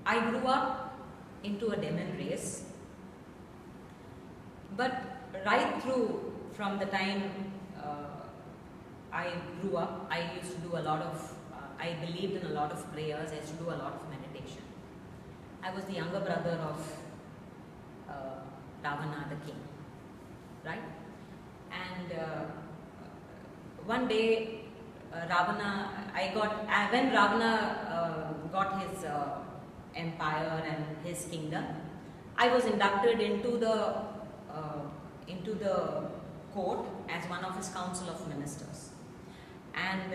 I grew up into a demon race, but right through from the time I grew up, I used to do a lot of, I believed in a lot of prayers, I used to do a lot of meditation. I was the younger brother of Ravana the king, right? And one day when Ravana got his empire and his kingdom, I was inducted into the court as one of his council of ministers. And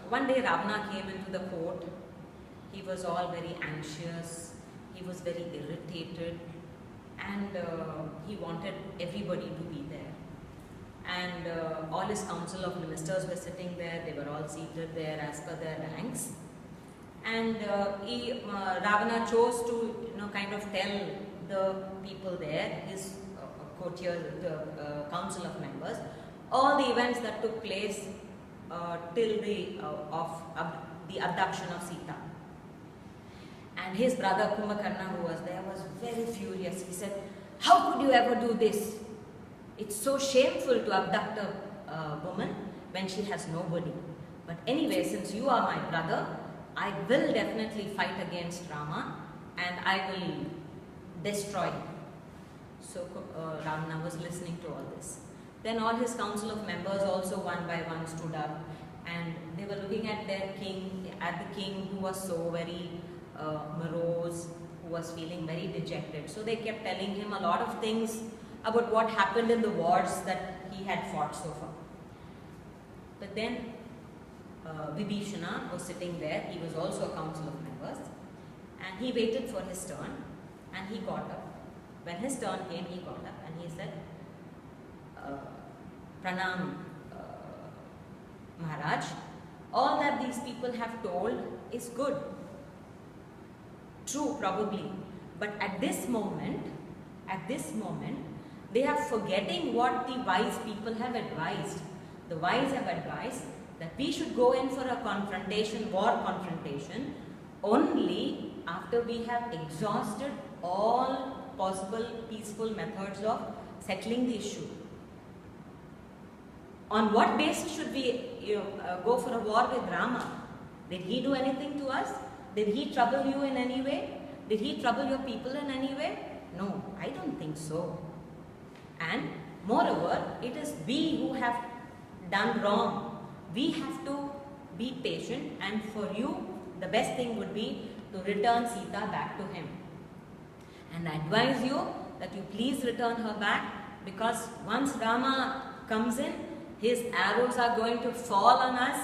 one day Ravana came into the court. He was all very anxious, he was very irritated, and he wanted everybody to be there. And all his council of ministers were sitting there, they were all seated there as per their ranks. And Ravana chose to kind of tell the people there, his courtiers, the council of members, all the events that took place till the abduction of Sita. And his brother Kumbhakarna, who was there, was very furious. He said, "How could you ever do this? It's so shameful to abduct a woman when she has nobody. But anyway, since you are my brother, I will definitely fight against Rama and I will destroy him." So Ravana was listening to all this. Then all his council of members also one by one stood up, and they were looking at their king, at the king who was so very morose, who was feeling very dejected. So they kept telling him a lot of things about what happened in the wars that he had fought so far. But then Vibhishana was sitting there. He was also a council of members, and he waited for his turn, and he got up. When his turn came, he got up and he said, "Pranam, Maharaj, all that these people have told is good. True, probably. But at this moment, they are forgetting what the wise people have advised. The wise have advised that we should go in for a confrontation, war confrontation, only after we have exhausted all possible peaceful methods of settling the issue. On what basis should we go for a war with Rama? Did he do anything to us? Did he trouble you in any way? Did he trouble your people in any way? No, I don't think so. And moreover, it is we who have done wrong. We have to be patient, and for you, the best thing would be to return Sita back to him. And I advise you that you please return her back, because once Rama comes in, his arrows are going to fall on us.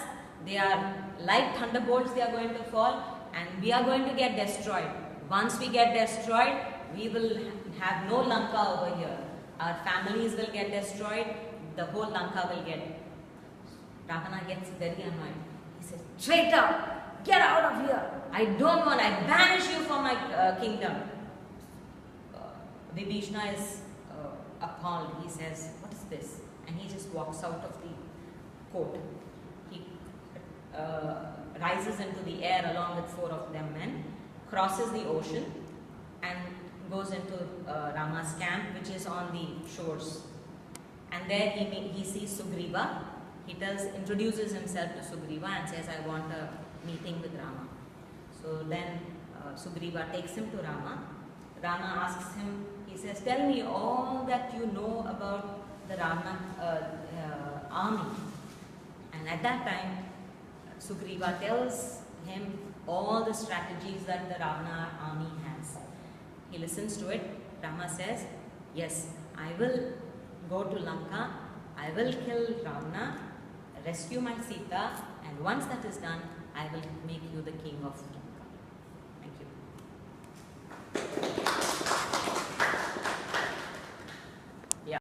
They are like thunderbolts, they are going to fall, and we are going to get destroyed. Once we get destroyed, we will have no Lanka over here. Our families will get destroyed. The whole Lanka will get. Ravana gets very annoyed. He says, "Traitor, get out of here. I don't want, I banish you from my kingdom." Vibhishana is appalled. He says, "What is this?" And he just walks out of the court. He rises into the air along with 4 of them men, crosses the ocean, and goes into Rama's camp, which is on the shores. And there he sees Sugriva. He introduces himself to Sugriva and says, "I want a meeting with Rama." So then Sugriva takes him to Rama. Rama asks him, he says, "Tell me all that you know about the Ravana army." And at that time, Sugriva tells him all the strategies that the Ravana army has. He listens to it. Rama says, "Yes, I will go to Lanka, I will kill Ravana, rescue my Sita, and once that is done, I will make you the king of